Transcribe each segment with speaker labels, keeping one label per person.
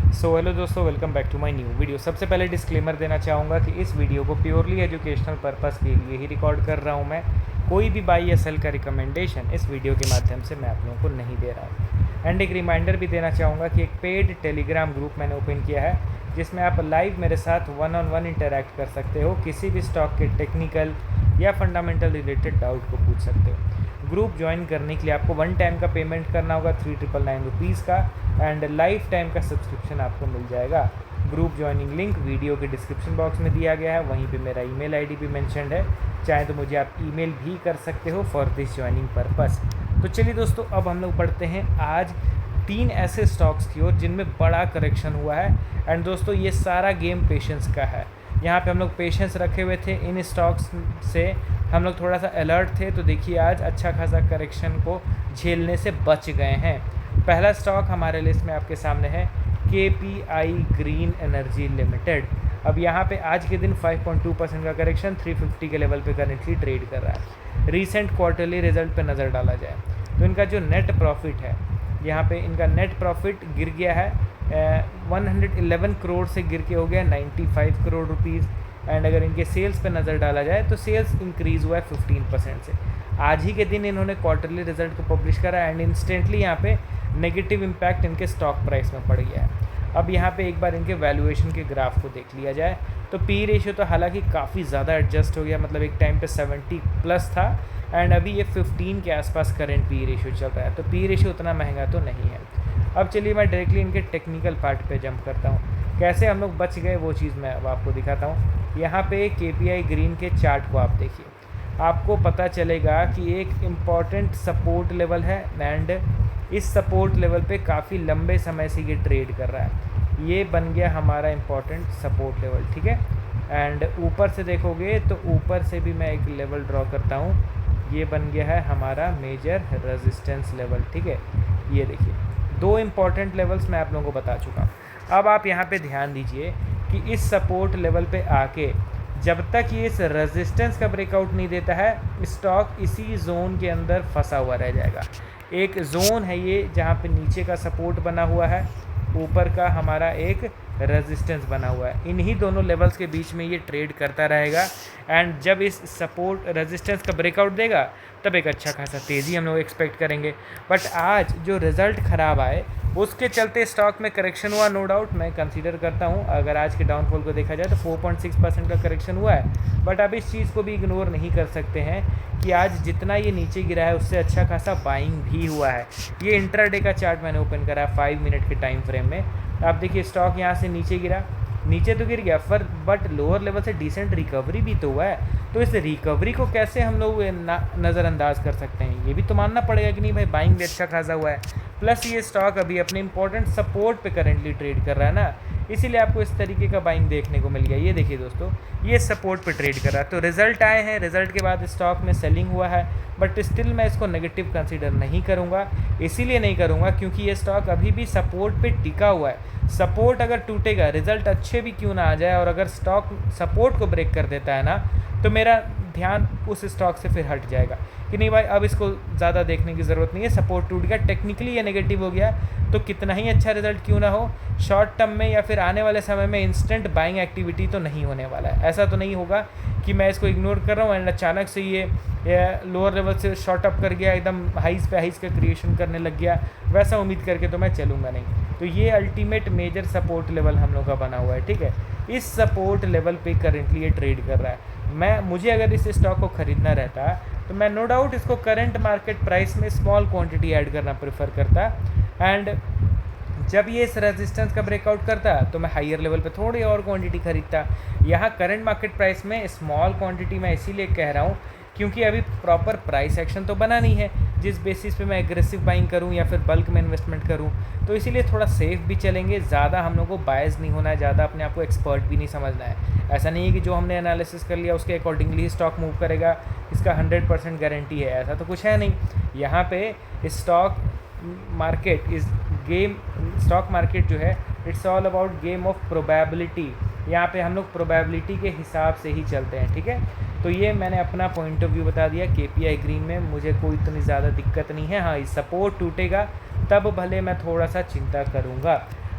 Speaker 1: सो hello दोस्तों, welcome back to my new video. सबसे पहले डिस्क्लेमर देना चाहूँगा कि इस वीडियो को प्योरली एजुकेशनल पर्पस के लिए ही रिकॉर्ड कर रहा हूँ मैं। कोई भी बाई या सेल का रिकमेंडेशन इस वीडियो के माध्यम से मैं आप लोगों को नहीं दे रहा हूँ। एंड एक रिमाइंडर भी देना चाहूँगा कि एक पेड टेलीग्राम ग्रुप मैंने ओपन किया है, जिसमें आप लाइव मेरे साथ वन ऑन वन इंटरेक्ट कर सकते हो, किसी भी स्टॉक के टेक्निकल या फंडामेंटल रिलेटेड डाउट को पूछ सकते हो। ग्रुप ज्वाइन करने के लिए आपको वन टाइम का पेमेंट करना होगा 3999 रुपीज़ का, एंड लाइफ टाइम का सब्सक्रिप्शन आपको मिल जाएगा। ग्रुप ज्वाइनिंग लिंक वीडियो के डिस्क्रिप्शन बॉक्स में दिया गया है, वहीं पे मेरा ईमेल आईडी भी मेंशन्ड है, चाहे तो मुझे आप ईमेल भी कर सकते हो फॉर दिस ज्वाइनिंग पर्पस। तो चलिए दोस्तों, अब हम लोग पढ़ते हैं आज 3 ऐसे स्टॉक्स की ओर जिनमें बड़ा करेक्शन हुआ है। एंड दोस्तों, ये सारा गेम पेशेंस का है। यहाँ पे हम लोग पेशेंस रखे हुए थे, इन स्टॉक्स से हम लोग थोड़ा सा अलर्ट थे, तो देखिए आज अच्छा खासा करेक्शन को झेलने से बच गए हैं। पहला स्टॉक हमारे लिस्ट में आपके सामने है KPI ग्रीन एनर्जी लिमिटेड। अब यहाँ पे आज के दिन 5.2% का करेक्शन 350 के लेवल पे करेंटली ट्रेड कर रहा है। रीसेंट क्वार्टरली रिजल्ट पे नज़र डाला जाए तो इनका जो नेट प्रॉफिट है, यहाँ पे इनका नेट प्रॉफिट गिर गया है 111 करोड़ से गिर के हो गया 95 करोड़ रुपीज़। एंड अगर इनके सेल्स पे नज़र डाला जाए तो सेल्स इंक्रीज़ हुआ है 15% से। आज ही के दिन इन्होंने क्वार्टरली रिजल्ट को पब्लिश करा एंड इंस्टेंटली यहाँ पे नेगेटिव इम्पैक्ट इनके स्टॉक प्राइस में पड़ गया है। अब यहाँ पे एक बार इनके वैल्यूएशन के ग्राफ को देख लिया जाए तो पी रेशियो तो हालांकि काफ़ी ज़्यादा एडजस्ट हो गया, मतलब एक टाइम पे 70 प्लस था एंड अभी ये 15 के आसपास करेंट पी रेशियो चल रहा है, तो पी रेशियो उतना महंगा तो नहीं है। अब चलिए मैं डायरेक्टली इनके टेक्निकल पार्ट पे जंप करता हूँ। कैसे हम लोग बच गए वो चीज़ मैं अब आपको दिखाता हूँ। यहाँ पे KPI ग्रीन के चार्ट को आप देखिए, आपको पता चलेगा कि एक इम्पॉर्टेंट सपोर्ट लेवल है एंड इस सपोर्ट लेवल पे काफ़ी लंबे समय से ये ट्रेड कर रहा है। ये बन गया हमारा इम्पॉर्टेंट सपोर्ट लेवल, ठीक है। एंड ऊपर से देखोगे तो ऊपर से भी मैं एक लेवल ड्रॉ करता हूँ, ये बन गया है हमारा मेजर रेजिस्टेंस लेवल, ठीक है। ये देखिए 2 इम्पॉर्टेंट लेवल्स मैं आप लोगों को बता चुका हूँ। अब आप यहाँ पे ध्यान दीजिए कि इस सपोर्ट लेवल पे आके जब तक ये इस रेजिस्टेंस का ब्रेकआउट नहीं देता है, स्टॉक इसी जोन के अंदर फंसा हुआ रह जाएगा। एक जोन है ये जहाँ पे नीचे का सपोर्ट बना हुआ है, ऊपर का हमारा एक रेजिस्टेंस बना हुआ है। इन्हीं दोनों लेवल्स के बीच में ये ट्रेड करता रहेगा एंड जब इस सपोर्ट रेजिस्टेंस का ब्रेकआउट देगा तब एक अच्छा खासा तेज़ी हम लोग एक्सपेक्ट करेंगे। बट आज जो रिज़ल्ट ख़राब आए उसके चलते स्टॉक में करेक्शन हुआ, नो डाउट मैं कंसीडर करता हूँ। अगर आज के डाउनफॉल को देखा जाए तो 4.6% का करेक्शन हुआ है, बट अब इस चीज़ को भी इग्नोर नहीं कर सकते हैं कि आज जितना ये नीचे गिरा है उससे अच्छा खासा बाइंग भी हुआ है। ये इंट्राडे का चार्ट मैंने ओपन करा है 5 मिनट के टाइम फ्रेम में। आप देखिए स्टॉक यहाँ से नीचे गिरा, नीचे तो गिर गया पर बट लोअर लेवल से डिसेंट रिकवरी भी तो हुआ है। तो इस रिकवरी को कैसे हम लोग नज़रअंदाज कर सकते हैं, ये भी तो मानना पड़ेगा कि नहीं भाई, बाइंग भी अच्छा खासा हुआ है। प्लस ये स्टॉक अभी अपने इंपॉर्टेंट सपोर्ट पे करेंटली ट्रेड कर रहा है ना, इसीलिए आपको इस तरीके का बाइंग देखने को मिल गया। ये देखिए दोस्तों, ये सपोर्ट पे ट्रेड कर रहा है, तो रिजल्ट आए हैं, रिजल्ट के बाद स्टॉक में सेलिंग हुआ है, बट स्टिल मैं इसको नेगेटिव कंसीडर नहीं करूँगा। इसीलिए नहीं करूँगा क्योंकि ये स्टॉक अभी भी सपोर्ट पे टिका हुआ है। सपोर्ट अगर टूटेगा, रिजल्ट अच्छे भी क्यों ना आ जाए, और अगर स्टॉक सपोर्ट को ब्रेक कर देता है ना, तो मेरा ध्यान उस स्टॉक से फिर हट जाएगा कि नहीं भाई अब इसको ज़्यादा देखने की ज़रूरत नहीं है। सपोर्ट टूट गया, टेक्निकली ये नेगेटिव हो गया, तो कितना ही अच्छा रिजल्ट क्यों ना हो, शॉर्ट टर्म में या फिर आने वाले समय में इंस्टेंट बाइंग एक्टिविटी तो नहीं होने वाला है। ऐसा तो नहीं होगा कि मैं इसको इग्नोर कर रहा हूँ एंड अचानक से ये लोअर लेवल से शॉर्ट अप कर गया, एकदम हाइज पे हाइज का क्रिएशन करने लग गया, वैसा उम्मीद करके तो मैं चलूँगा नहीं। तो ये अल्टीमेट मेजर सपोर्ट लेवल हम लोग का बना हुआ है, ठीक है। इस सपोर्ट लेवल पे करेंटली ये ट्रेड कर रहा है। मुझे अगर इस स्टॉक को ख़रीदना रहता तो मैं नो डाउट इसको करंट मार्केट प्राइस में स्मॉल क्वांटिटी ऐड करना प्रेफर करता, एंड जब ये इस रेजिस्टेंस का ब्रेकआउट करता तो मैं हायर लेवल पे थोड़ी और क्वांटिटी खरीदता। यहाँ करंट मार्केट प्राइस में स्मॉल क्वांटिटी मैं इसीलिए कह रहा हूँ क्योंकि अभी प्रॉपर प्राइस एक्शन तो बना नहीं है जिस बेसिस पे मैं एग्रेसिव बाइंग करूँ या फिर बल्क में इन्वेस्टमेंट करूँ, तो इसीलिए थोड़ा सेफ भी चलेंगे। ज़्यादा हम लोग को बायस नहीं होना है, ज़्यादा अपने आप को एक्सपर्ट भी नहीं समझना है। ऐसा नहीं है कि जो हमने एनालिसिस कर लिया उसके अकॉर्डिंगली ही स्टॉक मूव करेगा, इसका 100% गारंटी है, ऐसा तो कुछ है नहीं। यहाँ पे स्टॉक मार्केट जो है it's all about game of probability. यहाँ पे हम लोग प्रोबेबिलिटी के हिसाब से ही चलते हैं, ठीक है। तो ये मैंने अपना पॉइंट ऑफ व्यू बता दिया। KPI ग्रीन में मुझे कोई इतनी ज़्यादा दिक्कत नहीं है। हाँ, सपोर्ट टूटेगा तब भले मैं थोड़ा सा चिंता करूँगा।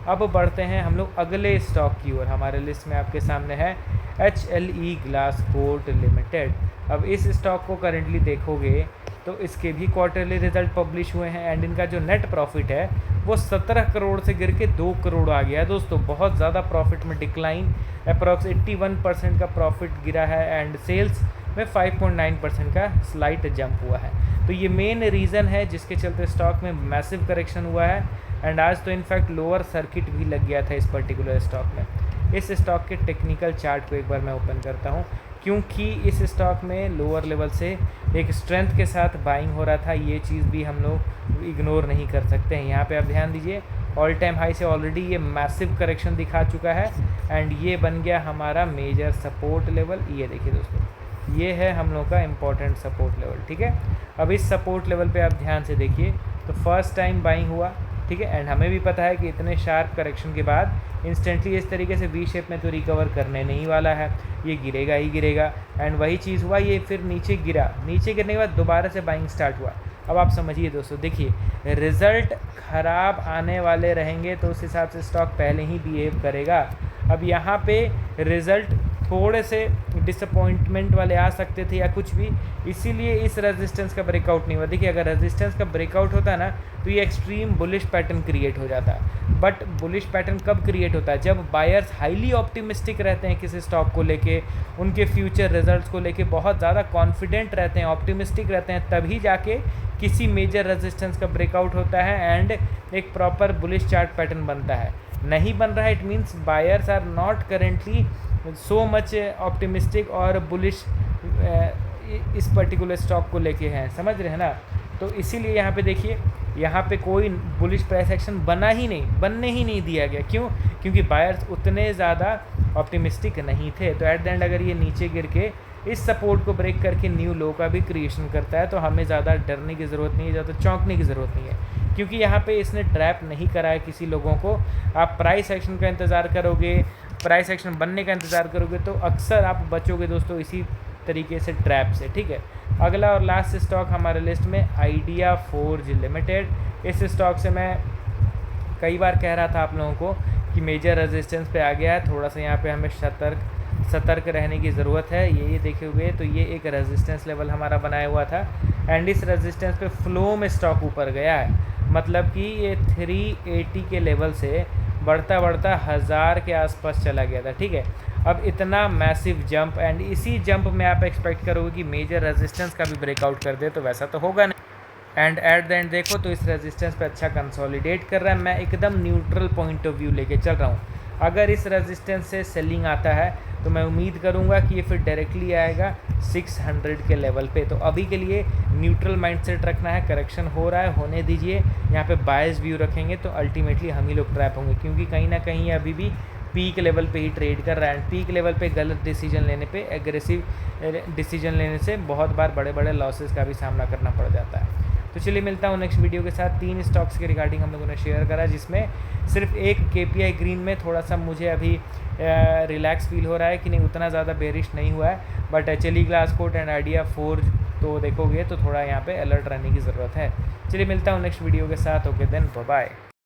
Speaker 1: अब बढ़ते हैं हम लोग अगले स्टॉक की ओर। हमारे लिस्ट में आपके सामने है HLE ग्लासकोट लिमिटेड। अब इस स्टॉक को करेंटली देखोगे तो इसके भी क्वार्टरली रिजल्ट पब्लिश हुए हैं एंड इनका जो नेट प्रॉफिट है वो 17 करोड़ से गिर के 2 करोड़ आ गया है दोस्तों। बहुत ज़्यादा प्रॉफिट में डिक्लाइन, अप्रॉक्स 81% का प्रॉफिट गिरा है एंड सेल्स में 5.9% का स्लाइट जंप हुआ है। तो ये मेन रीज़न है जिसके चलते स्टॉक में मैसिव करेक्शन हुआ है एंड आज तो इनफैक्ट लोअर सर्किट भी लग गया था इस पर्टिकुलर स्टॉक में। इस स्टॉक के टेक्निकल चार्ट को एक बार मैं ओपन करता हूँ, क्योंकि इस स्टॉक में लोअर लेवल से एक स्ट्रेंथ के साथ बाइंग हो रहा था, ये चीज़ भी हम लोग इग्नोर नहीं कर सकते हैं। यहाँ पे आप ध्यान दीजिए, ऑल टाइम हाई से ऑलरेडी ये मैसिव करेक्शन दिखा चुका है एंड ये बन गया हमारा मेजर सपोर्ट लेवल। ये देखिए दोस्तों, ये है हम लोग का इम्पोर्टेंट सपोर्ट लेवल, ठीक है। अब इस सपोर्ट लेवल पे आप ध्यान से देखिए तो फर्स्ट टाइम बाइंग हुआ, ठीक है, एंड हमें भी पता है कि इतने शार्प करेक्शन के बाद इंस्टेंटली इस तरीके से वी शेप में तो रिकवर करने नहीं वाला है, ये गिरेगा ही गिरेगा एंड वही चीज़ हुआ, ये फिर नीचे गिरा, नीचे गिरने के बाद दोबारा से बाइंग स्टार्ट हुआ। अब आप समझिए दोस्तों, देखिए रिज़ल्ट ख़राब आने वाले रहेंगे तो उस हिसाब से स्टॉक पहले ही बिहेव करेगा। अब यहाँ पे रिज़ल्ट थोड़े से डिसअपॉइंटमेंट वाले आ सकते थे या कुछ भी, इसीलिए इस रेजिस्टेंस का ब्रेकआउट नहीं हुआ। देखिए अगर रेजिस्टेंस का ब्रेकआउट होता है ना तो ये एक्सट्रीम बुलिश पैटर्न क्रिएट हो जाता है। बट बुलिश पैटर्न कब क्रिएट होता है? जब बायर्स हाईली ऑप्टिमिस्टिक रहते हैं किसी स्टॉक को लेके, उनके फ्यूचर रिजल्ट्स को लेके बहुत ज़्यादा कॉन्फिडेंट रहते हैं, ऑप्टिमिस्टिक रहते हैं, तभी जाके किसी मेजर रेजिस्टेंस का ब्रेकआउट होता है एंड एक प्रॉपर बुलिश चार्ट पैटर्न बनता है। नहीं बन रहा है, it means buyers are not currently so much optimistic और बुलिश इस पर्टिकुलर स्टॉक को लेके हैं, समझ रहे हैं ना। तो इसीलिए यहाँ पे देखिए, यहाँ पे कोई बुलिश प्राइस एक्शन बनने ही नहीं दिया गया। क्यों? क्योंकि बायर्स उतने ज़्यादा ऑप्टिमिस्टिक नहीं थे। तो एट द एंड अगर ये नीचे गिर के इस सपोर्ट को ब्रेक करके न्यू लो का भी क्रिएशन करता है तो हमें ज़्यादा डरने की ज़रूरत नहीं है, ज़्यादा चौंकने की ज़रूरत नहीं है, क्योंकि यहाँ पे इसने ट्रैप नहीं करा है किसी लोगों को। आप प्राइस एक्शन का इंतज़ार करोगे, प्राइस एक्शन बनने का इंतज़ार करोगे तो अक्सर आप बचोगे दोस्तों इसी तरीके से ट्रैप से, ठीक है। अगला और लास्ट स्टॉक हमारे लिस्ट में आइडिया फोर्ज लिमिटेड। इस स्टॉक से मैं कई बार कह रहा था आप लोगों को कि मेजर रेजिस्टेंस पे आ गया है, थोड़ा सा यहाँ पे हमें सतर्क रहने की ज़रूरत है। ये देखे हुए तो ये एक रेजिस्टेंस लेवल हमारा बनाया हुआ था एंड इस रेजिस्टेंस पे फ्लो में स्टॉक ऊपर गया है, मतलब कि ये 380 के लेवल से बढ़ता बढ़ता 1000 के आसपास चला गया था, ठीक है। अब इतना मैसिव जंप एंड इसी जंप में आप एक्सपेक्ट करोगे कि मेजर रेजिस्टेंस का भी ब्रेकआउट कर दे, तो वैसा तो होगा नहीं। एंड एट द एंड देखो तो इस रेजिस्टेंस पे अच्छा कंसोलिडेट कर रहा है। मैं एकदम न्यूट्रल पॉइंट ऑफ व्यू लेके चल रहा हूँ। अगर इस रेजिस्टेंस से सेलिंग आता है तो मैं उम्मीद करूंगा कि ये फिर डायरेक्टली आएगा 600 के लेवल पे। तो अभी के लिए न्यूट्रल माइंडसेट रखना है, करेक्शन हो रहा है, होने दीजिए। यहाँ पे बायस व्यू रखेंगे तो अल्टीमेटली हम ही लोग ट्रैप होंगे, क्योंकि कहीं ना कहीं अभी भी पीक लेवल पे ही ट्रेड कर रहा है एंड पीक लेवल पे गलत डिसीजन लेने पे, एग्रेसिव डिसीजन लेने से बहुत बार बड़े बड़े लॉसेस का भी सामना करना पड़ जाता है। तो चलिए मिलता हूँ नेक्स्ट वीडियो के साथ। 3 स्टॉक्स के रिगार्डिंग हम लोगों ने शेयर करा, जिसमें सिर्फ एक KPI ग्रीन में थोड़ा सा मुझे अभी रिलैक्स फील हो रहा है कि नहीं, उतना ज़्यादा बेरिश नहीं हुआ है। But HLE Glascoat and idea forge तो देखोगे तो थोड़ा यहाँ पे अलर्ट रहने की ज़रूरत है। चलिए मिलता हूँ नेक्स्ट वीडियो के साथ। Okay then, bye bye.